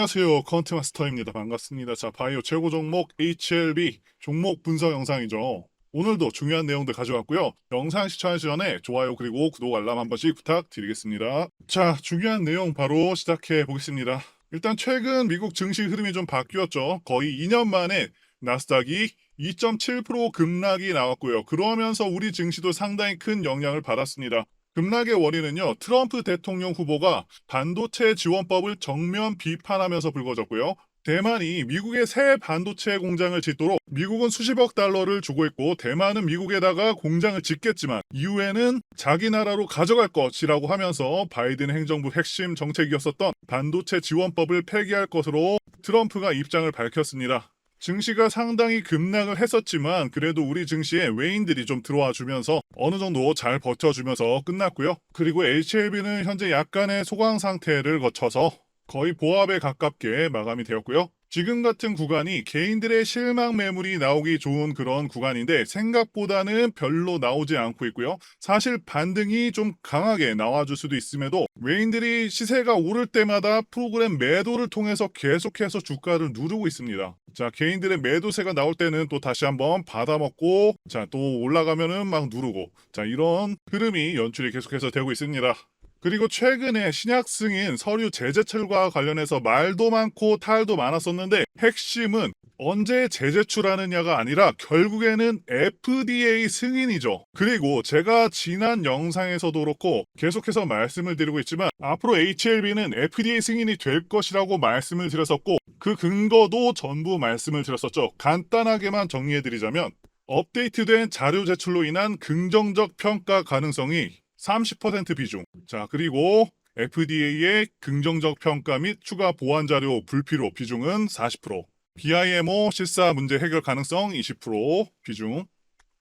안녕하세요. 컨트마스터입니다. 반갑습니다. 자, 바이오 최고 종목 HLB 종목 분석 영상이죠. 오늘도 중요한 내용들 가져왔고요. 영상 시청하기 전에 좋아요 그리고 구독 알람 한 번씩 부탁드리겠습니다. 자, 중요한 내용 바로 시작해 보겠습니다. 일단 최근 미국 증시 흐름이 좀 바뀌었죠. 거의 2년 만에 나스닥이 2.7% 급락이 나왔고요. 그러면서 우리 증시도 상당히 큰 영향을 받았습니다. 급락의 원인은요, 트럼프 대통령 후보가 반도체 지원법을 정면 비판하면서 불거졌고요. 대만이 미국의 새 반도체 공장을 짓도록 미국은 수십억 달러를 주고 있고 대만은 미국에다가 공장을 짓겠지만 이후에는 자기 나라로 가져갈 것이라고 하면서 바이든 행정부 핵심 정책이었었던 반도체 지원법을 폐기할 것으로 트럼프가 입장을 밝혔습니다. 증시가 상당히 급락을 했었지만 그래도 우리 증시에 외인들이 좀 들어와 주면서 어느 정도 잘 버텨주면서 끝났고요. 그리고 HLB는 현재 약간의 소강 상태를 거쳐서 거의 보합에 가깝게 마감이 되었고요. 지금 같은 구간이 개인들의 실망 매물이 나오기 좋은 그런 구간인데 생각보다는 별로 나오지 않고 있고요. 사실 반등이 좀 강하게 나와줄 수도 있음에도 외인들이 시세가 오를 때마다 프로그램 매도를 통해서 계속해서 주가를 누르고 있습니다. 자, 개인들의 매도세가 나올 때는 또 다시 한번 받아먹고 자, 또 올라가면은 막 누르고 자, 이런 흐름이 연출이 계속해서 되고 있습니다. 그리고 최근에 신약 승인 서류 재제출과 관련해서 말도 많고 탈도 많았었는데 핵심은 언제 재제출하느냐가 아니라 결국에는 FDA 승인이죠. 그리고 제가 지난 영상에서도 그렇고 계속해서 말씀을 드리고 있지만 앞으로 HLB는 FDA 승인이 될 것이라고 말씀을 드렸었고 그 근거도 전부 말씀을 드렸었죠. 간단하게만 정리해드리자면 업데이트된 자료 제출로 인한 긍정적 평가 가능성이 30% 비중. 자, 그리고 FDA의 긍정적 평가 및 추가 보완 자료 불필요 비중은 40%. BIMO 실사 문제 해결 가능성 20% 비중.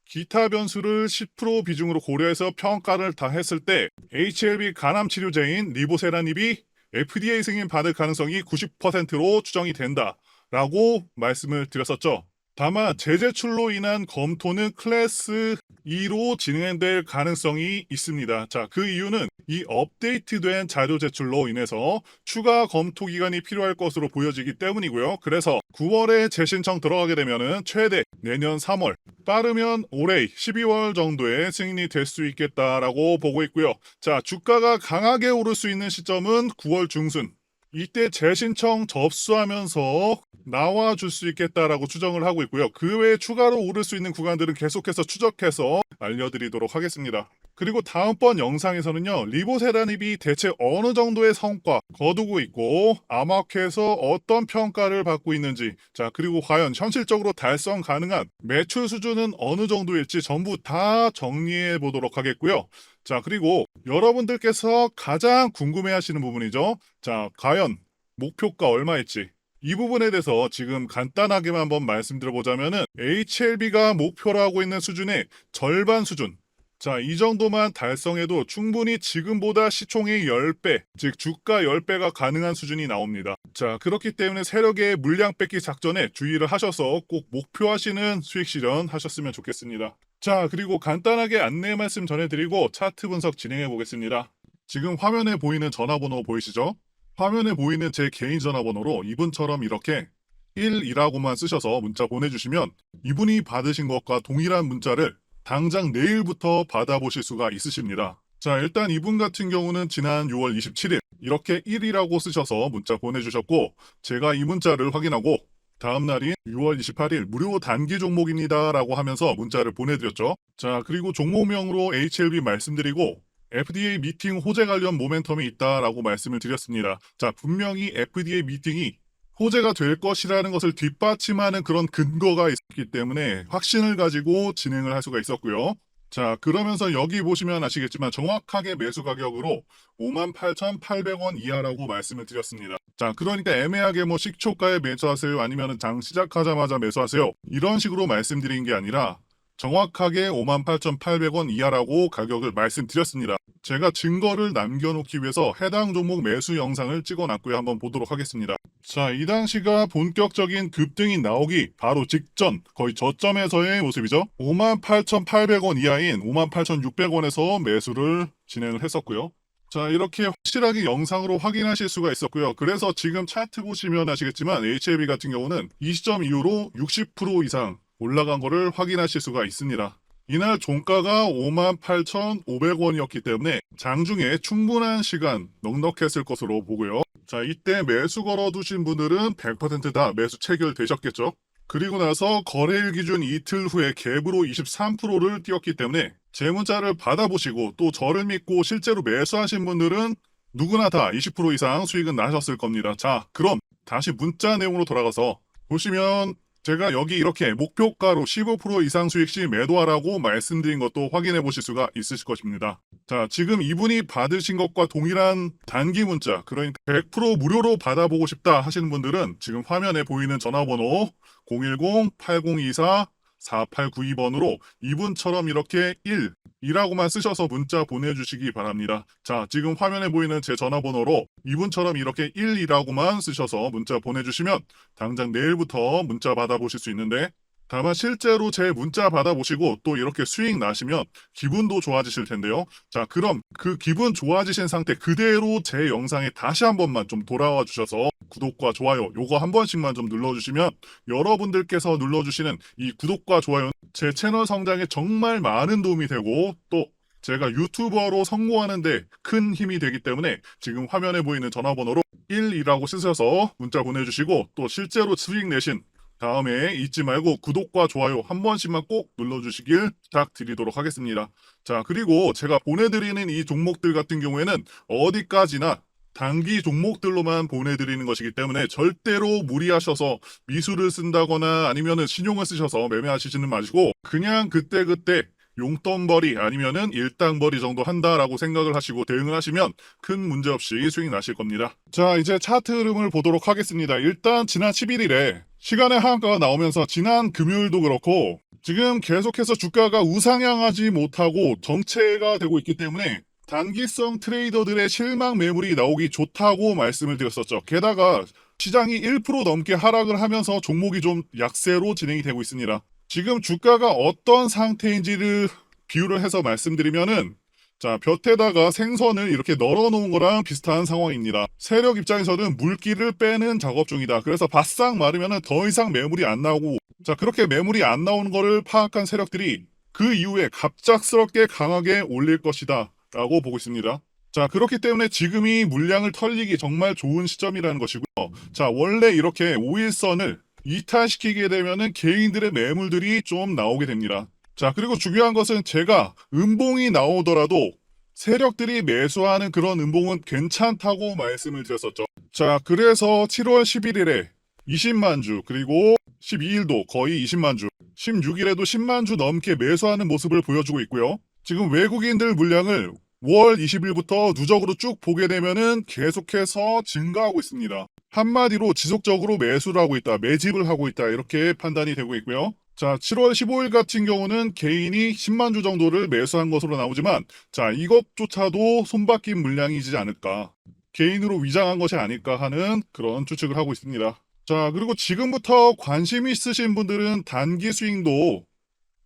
기타 변수를 10% 비중으로 고려해서 평가를 다 했을 때 HLB 간암 치료제인 리보세라닙이 FDA 승인 받을 가능성이 90%로 추정이 된다라고 말씀을 드렸었죠. 다만 재제출로 인한 검토는 클래스 2로 진행될 가능성이 있습니다. 자, 그 이유는 이 업데이트된 자료 제출로 인해서 추가 검토 기간이 필요할 것으로 보여지기 때문이고요. 그래서 9월에 재신청 들어가게 되면은 최대 내년 3월, 빠르면 올해 12월 정도에 승인이 될 수 있겠다라고 보고 있고요. 자, 주가가 강하게 오를 수 있는 시점은 9월 중순. 이때 재신청 접수하면서 나와줄 수 있겠다라고 추정을 하고 있고요. 그 외에 추가로 오를 수 있는 구간들은 계속해서 추적해서 알려드리도록 하겠습니다. 그리고 다음번 영상에서는요, 리보세라닙이 대체 어느 정도의 성과 거두고 있고 암호화폐에서 어떤 평가를 받고 있는지, 자, 그리고 과연 현실적으로 달성 가능한 매출 수준은 어느 정도일지 전부 다 정리해 보도록 하겠고요. 자, 그리고 여러분들께서 가장 궁금해 하시는 부분이죠. 자, 과연 목표가 얼마일지. 이 부분에 대해서 지금 간단하게만 한번 말씀드려보자면은 HLB가 목표로 하고 있는 수준의 절반 수준. 자, 이 정도만 달성해도 충분히 지금보다 시총의 10배, 즉 주가 10배가 가능한 수준이 나옵니다. 자, 그렇기 때문에 세력의 물량 뺏기 작전에 주의를 하셔서 꼭 목표하시는 수익 실현하셨으면 좋겠습니다. 자, 그리고 간단하게 안내 말씀 전해드리고 차트 분석 진행해 보겠습니다. 지금 화면에 보이는 전화번호 보이시죠? 화면에 보이는 제 개인 전화번호로 이분처럼 이렇게 1이라고만 쓰셔서 문자 보내주시면 이분이 받으신 것과 동일한 문자를 당장 내일부터 받아보실 수가 있으십니다. 자, 일단 이분 같은 경우는 지난 6월 27일 이렇게 1이라고 쓰셔서 문자 보내주셨고 제가 이 문자를 확인하고 다음 날인 6월 28일 무료 단기 종목입니다 라고 하면서 문자를 보내드렸죠. 자, 그리고 종목명으로 HLB 말씀드리고 FDA 미팅 호재 관련 모멘텀이 있다라고 말씀을 드렸습니다. 자, 분명히 FDA 미팅이 호재가 될 것이라는 것을 뒷받침하는 그런 근거가 있었기 때문에 확신을 가지고 진행을 할 수가 있었고요. 자, 그러면서 여기 보시면 아시겠지만 정확하게 매수 가격으로 58,800원 이하라고 말씀을 드렸습니다. 자, 그러니까 애매하게 뭐 식초가에 매수하세요 아니면 장 시작하자마자 매수하세요 이런 식으로 말씀드린 게 아니라 정확하게 58,800원 이하라고 가격을 말씀드렸습니다. 제가 증거를 남겨놓기 위해서 해당 종목 매수 영상을 찍어놨고요. 한번 보도록 하겠습니다. 자, 이 당시가 본격적인 급등이 나오기 바로 직전 거의 저점에서의 모습이죠. 58,800원 이하인 58,600원에서 매수를 진행을 했었고요. 자, 이렇게 확실하게 영상으로 확인하실 수가 있었고요. 그래서 지금 차트 보시면 아시겠지만 HLB 같은 경우는 이 시점 이후로 60% 이상 올라간 거를 확인하실 수가 있습니다. 이날 종가가 58,500원이었기 때문에 장중에 충분한 시간 넉넉했을 것으로 보고요. 자, 이때 매수 걸어두신 분들은 100%다 매수 체결되셨겠죠. 그리고 나서 거래일 기준 이틀 후에 갭으로 23%를 띄웠기 때문에 제 문자를 받아보시고 또 저를 믿고 실제로 매수하신 분들은 누구나 다 20% 이상 수익은 나셨을 겁니다. 자, 그럼 다시 문자 내용으로 돌아가서 보시면 제가 여기 이렇게 목표가로 15% 이상 수익 시 매도하라고 말씀드린 것도 확인해 보실 수가 있으실 것입니다. 자, 지금 이분이 받으신 것과 동일한 단기 문자, 그러니까 100% 무료로 받아보고 싶다 하시는 분들은 지금 화면에 보이는 전화번호 010-8024-4892번으로 이분처럼 이렇게 1이라고만 쓰셔서 문자 보내주시기 바랍니다. 자, 지금 화면에 보이는 제 전화번호로 이분처럼 이렇게 1이라고만 쓰셔서 문자 보내주시면 당장 내일부터 문자 받아보실 수 있는데, 다만 실제로 제 문자 받아보시고 또 이렇게 수익 나시면 기분도 좋아지실 텐데요. 자, 그럼 그 기분 좋아지신 상태 그대로 제 영상에 다시 한 번만 좀 돌아와 주셔서 구독과 좋아요 요거 한 번씩만 좀 눌러주시면 여러분들께서 눌러주시는 이 구독과 좋아요는 제 채널 성장에 정말 많은 도움이 되고 또 제가 유튜버로 성공하는데 큰 힘이 되기 때문에 지금 화면에 보이는 전화번호로 1이라고 쓰셔서 문자 보내주시고 또 실제로 수익 내신 다음에 잊지 말고 구독과 좋아요 한 번씩만 꼭 눌러주시길 부탁드리도록 하겠습니다. 자, 그리고 제가 보내드리는 이 종목들 같은 경우에는 어디까지나 단기 종목들로만 보내드리는 것이기 때문에 절대로 무리하셔서 미수를 쓴다거나 아니면은 신용을 쓰셔서 매매하시지는 마시고 그냥 그때그때 용돈벌이 아니면은 일당벌이 정도 한다라고 생각을 하시고 대응을 하시면 큰 문제 없이 수익 나실 겁니다. 자, 이제 차트 흐름을 보도록 하겠습니다. 일단 지난 11일에 시간의 하한가가 나오면서 지난 금요일도 그렇고 지금 계속해서 주가가 우상향하지 못하고 정체가 되고 있기 때문에 단기성 트레이더들의 실망 매물이 나오기 좋다고 말씀을 드렸었죠. 게다가 시장이 1% 넘게 하락을 하면서 종목이 좀 약세로 진행이 되고 있습니다. 지금 주가가 어떤 상태인지를 비유를 해서 말씀드리면은 자, 볕에다가 생선을 이렇게 널어 놓은 거랑 비슷한 상황입니다. 세력 입장에서는 물기를 빼는 작업 중이다. 그래서 바싹 마르면은 더 이상 매물이 안 나오고 자, 그렇게 매물이 안 나오는 거를 파악한 세력들이 그 이후에 갑작스럽게 강하게 올릴 것이다 라고 보고 있습니다. 자, 그렇기 때문에 지금이 물량을 털리기 정말 좋은 시점이라는 것이고요. 자, 원래 이렇게 5일선을 이탈시키게 되면은 개인들의 매물들이 좀 나오게 됩니다. 자, 그리고 중요한 것은 제가 음봉이 나오더라도 세력들이 매수하는 그런 음봉은 괜찮다고 말씀을 드렸었죠. 자, 그래서 7월 11일에 20만 주, 그리고 12일도 거의 20만 주, 16일에도 10만 주 넘게 매수하는 모습을 보여주고 있고요. 지금 외국인들 물량을 5월 20일부터 누적으로 쭉 보게 되면은 계속해서 증가하고 있습니다. 한마디로 지속적으로 매수를 하고 있다, 매집을 하고 있다 이렇게 판단이 되고 있고요. 자, 7월 15일 같은 경우는 개인이 10만 주 정도를 매수한 것으로 나오지만 자, 이것조차도 손바뀐 물량이지 않을까, 개인으로 위장한 것이 아닐까 하는 그런 추측을 하고 있습니다. 자, 그리고 지금부터 관심 있으신 분들은 단기 스윙도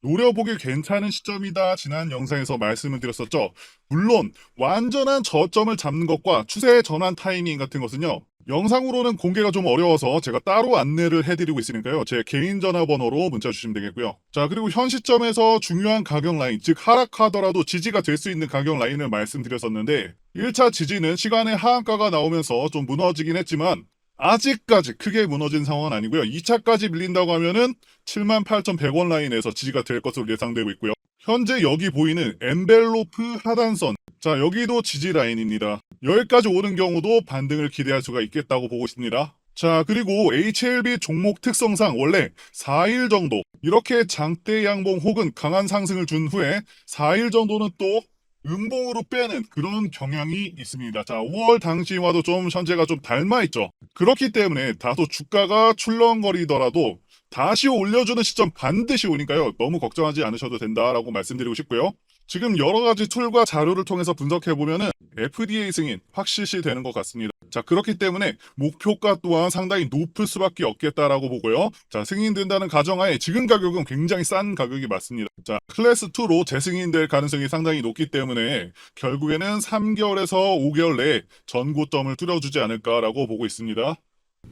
노려보기 괜찮은 시점이다 지난 영상에서 말씀을 드렸었죠. 물론 완전한 저점을 잡는 것과 추세 전환 타이밍 같은 것은요, 영상으로는 공개가 좀 어려워서 제가 따로 안내를 해드리고 있으니까요, 제 개인 전화번호로 문자 주시면 되겠고요. 자, 그리고 현 시점에서 중요한 가격 라인, 즉 하락하더라도 지지가 될 수 있는 가격 라인을 말씀드렸었는데 1차 지지는 시간의 하한가가 나오면서 좀 무너지긴 했지만 아직까지 크게 무너진 상황은 아니고요. 2차까지 밀린다고 하면은 78,100원 라인에서 지지가 될 것으로 예상되고 있고요. 현재 여기 보이는 엔벨로프 하단선, 자, 여기도 지지 라인입니다. 여기까지 오는 경우도 반등을 기대할 수가 있겠다고 보고 있습니다. 자, 그리고 HLB 종목 특성상 원래 4일 정도 이렇게 장대 양봉 혹은 강한 상승을 준 후에 4일 정도는 또 음봉으로 빼는 그런 경향이 있습니다. 자, 5월 당시와도 좀 현재가 좀 닮아있죠. 그렇기 때문에 다소 주가가 출렁거리더라도 다시 올려주는 시점 반드시 오니까요, 너무 걱정하지 않으셔도 된다라고 말씀드리고 싶고요. 지금 여러 가지 툴과 자료를 통해서 분석해보면은 FDA 승인 확실시 되는 것 같습니다. 자, 그렇기 때문에 목표가 또한 상당히 높을 수밖에 없겠다라고 보고요. 자, 승인된다는 가정하에 지금 가격은 굉장히 싼 가격이 맞습니다. 자, 클래스 2로 재승인될 가능성이 상당히 높기 때문에 결국에는 3개월에서 5개월 내에 전고점을 뚫어주지 않을까라고 보고 있습니다.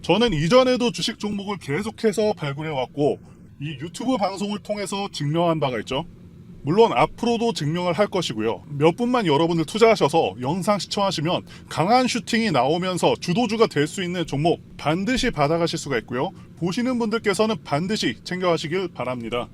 저는 이전에도 주식 종목을 계속해서 발굴해왔고 이 유튜브 방송을 통해서 증명한 바가 있죠. 물론 앞으로도 증명을 할 것이고요. 몇 분만 여러분들 투자하셔서 영상 시청하시면 강한 슈팅이 나오면서 주도주가 될 수 있는 종목 반드시 받아가실 수가 있고요. 보시는 분들께서는 반드시 챙겨가시길 바랍니다.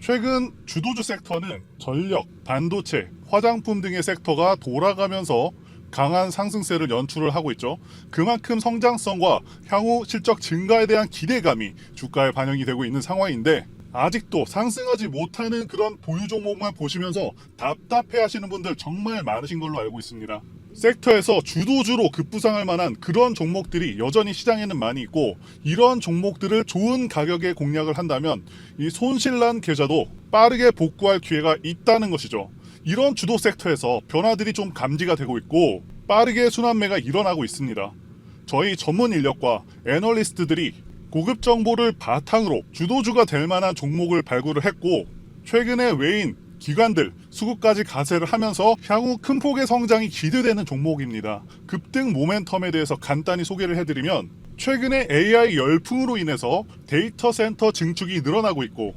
최근 주도주 섹터는 전력, 반도체, 화장품 등의 섹터가 돌아가면서 강한 상승세를 연출을 하고 있죠. 그만큼 성장성과 향후 실적 증가에 대한 기대감이 주가에 반영이 되고 있는 상황인데 아직도 상승하지 못하는 그런 보유 종목만 보시면서 답답해 하시는 분들 정말 많으신 걸로 알고 있습니다. 섹터에서 주도주로 급부상할 만한 그런 종목들이 여전히 시장에는 많이 있고 이런 종목들을 좋은 가격에 공략을 한다면 이 손실난 계좌도 빠르게 복구할 기회가 있다는 것이죠. 이런 주도 섹터에서 변화들이 좀 감지가 되고 있고 빠르게 순환매가 일어나고 있습니다. 저희 전문 인력과 애널리스트들이 고급 정보를 바탕으로 주도주가 될 만한 종목을 발굴을 했고 최근에 외인, 기관들, 수급까지 가세를 하면서 향후 큰 폭의 성장이 기대되는 종목입니다. 급등 모멘텀에 대해서 간단히 소개를 해드리면 최근에 AI 열풍으로 인해서 데이터 센터 증축이 늘어나고 있고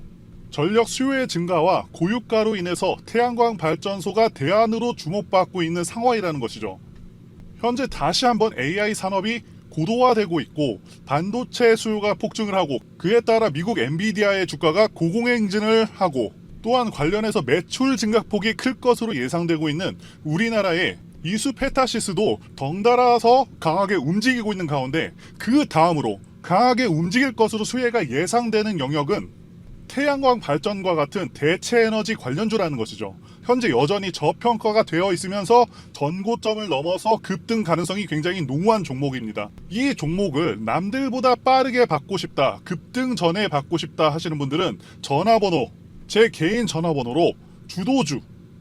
전력 수요의 증가와 고유가로 인해서 태양광 발전소가 대안으로 주목받고 있는 상황이라는 것이죠. 현재 다시 한번 AI 산업이 고도화되고 있고 반도체 수요가 폭증을 하고 그에 따라 미국 엔비디아의 주가가 고공행진을 하고 또한 관련해서 매출 증가폭이 클 것으로 예상되고 있는 우리나라의 이수 페타시스도 덩달아서 강하게 움직이고 있는 가운데 그 다음으로 강하게 움직일 것으로 수혜가 예상되는 영역은 태양광 발전과 같은 대체 에너지 관련주라는 것이죠. 현재 여전히 저평가가 되어 있으면서 전고점을 넘어서 급등 가능성이 굉장히 농후한 종목입니다. 이 종목을 남들보다 빠르게 받고 싶다, 급등 전에 받고 싶다 하시는 분들은 전화번호, 제 개인 전화번호로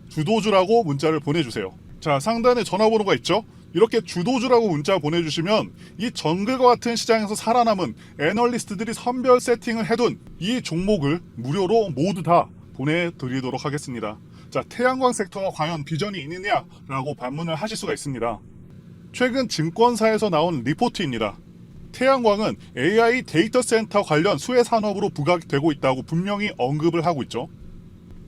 주도주라고 문자를 보내주세요. 자, 상단에 전화번호가 있죠? 이렇게 주도주라고 문자 보내주시면 이 정글과 같은 시장에서 살아남은 애널리스트들이 선별 세팅을 해둔 이 종목을 무료로 모두 다 보내드리도록 하겠습니다. 자, 태양광 섹터가 과연 비전이 있느냐라고 반문을 하실 수가 있습니다. 최근 증권사에서 나온 리포트입니다. 태양광은 AI 데이터 센터 관련 수혜 산업으로 부각되고 있다고 분명히 언급을 하고 있죠.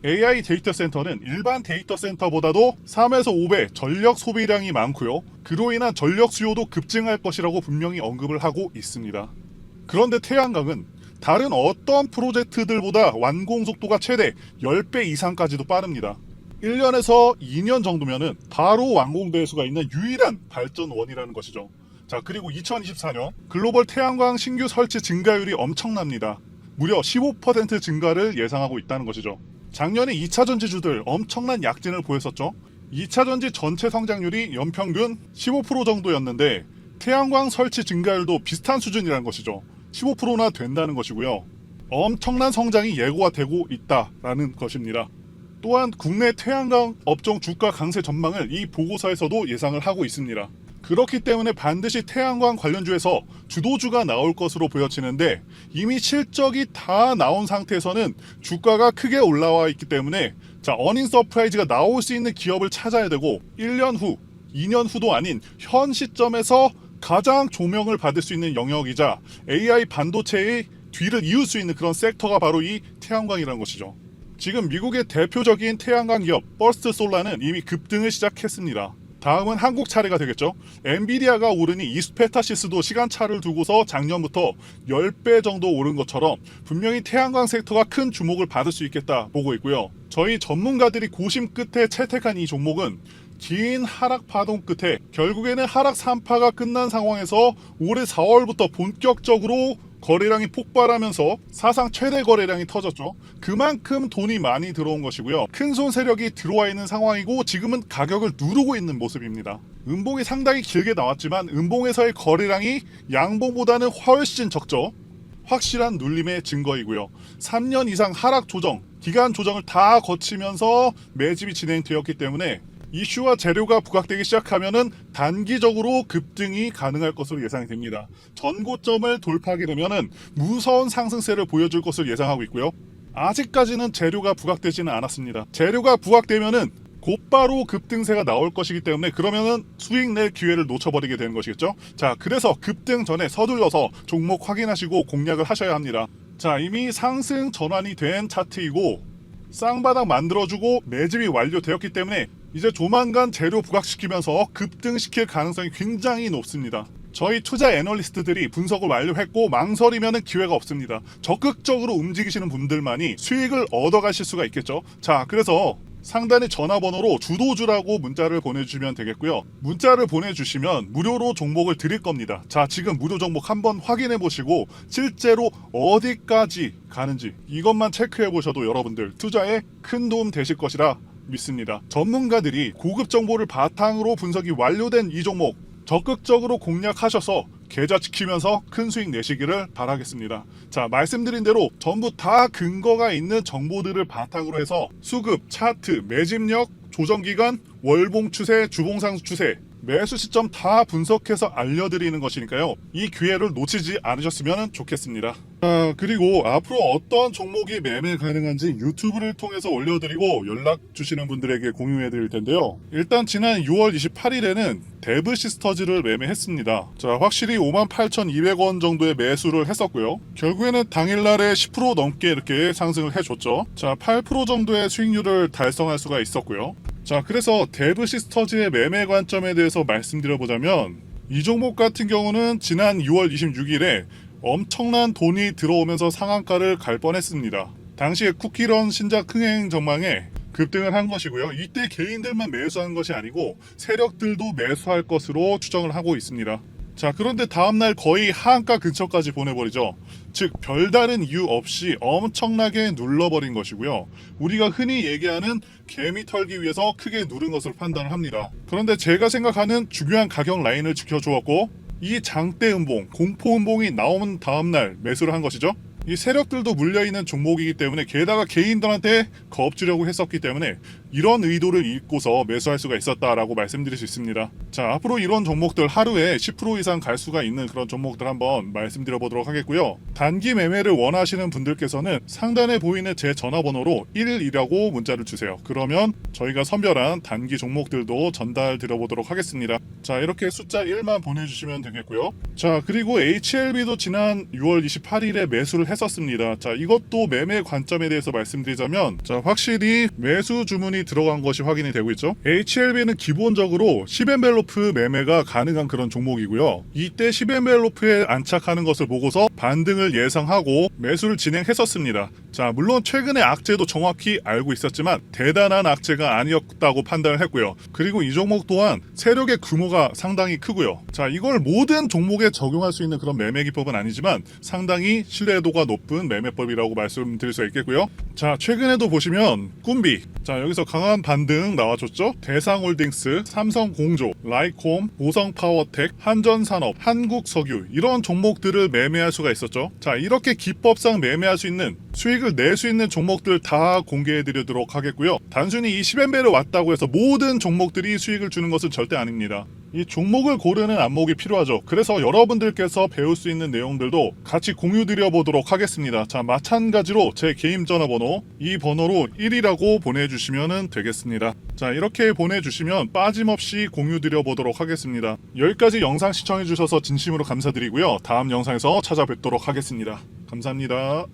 AI 데이터 센터는 일반 데이터 센터보다도 3에서 5배 전력 소비량이 많고요. 그로 인한 전력 수요도 급증할 것이라고 분명히 언급을 하고 있습니다. 그런데 태양광은 다른 어떤 프로젝트들보다 완공 속도가 최대 10배 이상까지도 빠릅니다. 1년에서 2년 정도면은 바로 완공될 수가 있는 유일한 발전원이라는 것이죠. 자, 그리고 2024년 글로벌 태양광 신규 설치 증가율이 엄청납니다. 무려 15% 증가를 예상하고 있다는 것이죠. 작년에 2차전지주들 엄청난 약진을 보였었죠. 2차전지 전체 성장률이 연평균 15% 정도였는데 태양광 설치 증가율도 비슷한 수준이라는 것이죠. 15%나 된다는 것이고요. 엄청난 성장이 예고가 되고 있다라는 것입니다. 또한 국내 태양광 업종 주가 강세 전망을 이 보고서에서도 예상을 하고 있습니다. 그렇기 때문에 반드시 태양광 관련주에서 주도주가 나올 것으로 보여지는데 이미 실적이 다 나온 상태에서는 주가가 크게 올라와 있기 때문에 자, 어닝 서프라이즈가 나올 수 있는 기업을 찾아야 되고 1년 후, 2년 후도 아닌 현 시점에서 가장 조명을 받을 수 있는 영역이자 AI 반도체의 뒤를 이을 수 있는 그런 섹터가 바로 이 태양광이라는 것이죠. 지금 미국의 대표적인 태양광 기업 버스트 솔라는 이미 급등을 시작했습니다. 다음은 한국 차례가 되겠죠. 엔비디아가 오르니 이스페타시스도 시간차를 두고서 작년부터 10배 정도 오른 것처럼 분명히 태양광 섹터가 큰 주목을 받을 수 있겠다 보고 있고요. 저희 전문가들이 고심 끝에 채택한 이 종목은 긴 하락 파동 끝에 결국에는 하락 3파가 끝난 상황에서 올해 4월부터 본격적으로 거래량이 폭발하면서 사상 최대 거래량이 터졌죠. 그만큼 돈이 많이 들어온 것이고요. 큰손 세력이 들어와 있는 상황이고 지금은 가격을 누르고 있는 모습입니다. 음봉이 상당히 길게 나왔지만 음봉에서의 거래량이 양봉보다는 훨씬 적죠. 확실한 눌림의 증거이고요. 3년 이상 하락 조정, 기간 조정을 다 거치면서 매집이 진행되었기 때문에 이슈와 재료가 부각되기 시작하면은 단기적으로 급등이 가능할 것으로 예상이 됩니다. 전고점을 돌파하게 되면은 무서운 상승세를 보여줄 것을 예상하고 있고요. 아직까지는 재료가 부각되지는 않았습니다. 재료가 부각되면은 곧바로 급등세가 나올 것이기 때문에 그러면은 수익 낼 기회를 놓쳐버리게 되는 것이겠죠. 자, 그래서 급등 전에 서둘러서 종목 확인하시고 공략을 하셔야 합니다. 자, 이미 상승 전환이 된 차트이고 쌍바닥 만들어주고 매집이 완료되었기 때문에 이제 조만간 재료 부각시키면서 급등시킬 가능성이 굉장히 높습니다. 저희 투자 애널리스트들이 분석을 완료했고 망설이면 기회가 없습니다. 적극적으로 움직이시는 분들만이 수익을 얻어가실 수가 있겠죠. 자, 그래서 상단의 전화번호로 주도주라고 문자를 보내주시면 되겠고요. 문자를 보내주시면 무료로 종목을 드릴 겁니다. 자, 지금 무료 종목 한번 확인해 보시고 실제로 어디까지 가는지 이것만 체크해 보셔도 여러분들 투자에 큰 도움 되실 것이라 믿습니다. 전문가들이 고급 정보를 바탕으로 분석이 완료된 이 종목 적극적으로 공략하셔서 계좌 지키면서 큰 수익 내시기를 바라겠습니다. 자, 말씀드린 대로 전부 다 근거가 있는 정보들을 바탕으로 해서 수급, 차트, 매집력, 조정기간, 월봉 추세, 주봉상승 추세, 매수 시점 다 분석해서 알려드리는 것이니까요. 이 기회를 놓치지 않으셨으면 좋겠습니다. 그리고 앞으로 어떤 종목이 매매 가능한지 유튜브를 통해서 올려드리고 연락 주시는 분들에게 공유해드릴 텐데요. 일단 지난 6월 28일에는 데브 시스터즈를 매매했습니다. 자, 확실히 58,200원 정도의 매수를 했었고요. 결국에는 당일날에 10% 넘게 이렇게 상승을 해줬죠. 자, 8% 정도의 수익률을 달성할 수가 있었고요. 자, 그래서 데브 시스터즈의 매매 관점에 대해서 말씀드려보자면 이 종목 같은 경우는 지난 6월 26일에 엄청난 돈이 들어오면서 상한가를 갈 뻔했습니다. 당시에 쿠키런 신작 흥행 전망에 급등을 한 것이고요. 이때 개인들만 매수한 것이 아니고 세력들도 매수할 것으로 추정을 하고 있습니다. 자, 그런데 다음날 거의 하한가 근처까지 보내버리죠. 즉 별다른 이유 없이 엄청나게 눌러버린 것이고요. 우리가 흔히 얘기하는 개미 털기 위해서 크게 누른 것으로 판단을 합니다. 그런데 제가 생각하는 중요한 가격 라인을 지켜주었고 이 장대 음봉, 공포 음봉이 나온 다음날 매수를 한 것이죠. 이 세력들도 물려있는 종목이기 때문에 게다가 개인들한테 겁주려고 했었기 때문에 이런 의도를 읽고서 매수할 수가 있었다라고 말씀드릴 수 있습니다. 자, 앞으로 이런 종목들 하루에 10% 이상 갈 수가 있는 그런 종목들 한번 말씀드려 보도록 하겠고요. 단기 매매를 원하시는 분들께서는 상단에 보이는 제 전화번호로 1이라고 문자를 주세요. 그러면 저희가 선별한 단기 종목들도 전달 드려보도록 하겠습니다. 자, 이렇게 숫자 1만 보내주시면 되겠고요. 자, 그리고 HLB도 지난 6월 28일에 매수를 했었습니다. 자, 이것도 매매 관점에 대해서 말씀드리자면 자, 확실히 매수 주문이 들어간 것이 확인이 되고 있죠. HLB는 기본적으로 10엔벨로프 매매가 가능한 그런 종목이고요. 이때 10엔벨로프에 안착하는 것을 보고서 반등을 예상하고 매수를 진행했었습니다. 자, 물론 최근에 악재도 정확히 알고 있었지만 대단한 악재가 아니었다고 판단을 했고요. 그리고 이 종목 또한 세력의 규모가 상당히 크고요. 자, 이걸 모든 종목에 적용할 수 있는 그런 매매 기법은 아니지만 상당히 신뢰도가 높은 매매법이라고 말씀드릴 수 있겠고요. 자, 최근에도 보시면 꿈비, 자, 여기서 강한 반등 나와줬죠. 대상홀딩스, 삼성공조, 라이콤, 보성파워텍, 한전산업, 한국석유 이런 종목들을 매매할 수가 있었죠. 자, 이렇게 기법상 매매할 수 있는 수익을 낼 수 있는 종목들 다 공개해 드리도록 하겠고요. 단순히 이 10엔벨을 왔다고 해서 모든 종목들이 수익을 주는 것은 절대 아닙니다. 이 종목을 고르는 안목이 필요하죠. 그래서 여러분들께서 배울 수 있는 내용들도 같이 공유 드려 보도록 하겠습니다. 자, 마찬가지로 제 개인 전화번호 이 번호로 1이라고 보내주시면 되겠습니다. 자, 이렇게 보내주시면 빠짐없이 공유 드려 보도록 하겠습니다. 여기까지 영상 시청해 주셔서 진심으로 감사드리고요. 다음 영상에서 찾아뵙도록 하겠습니다. 감사합니다.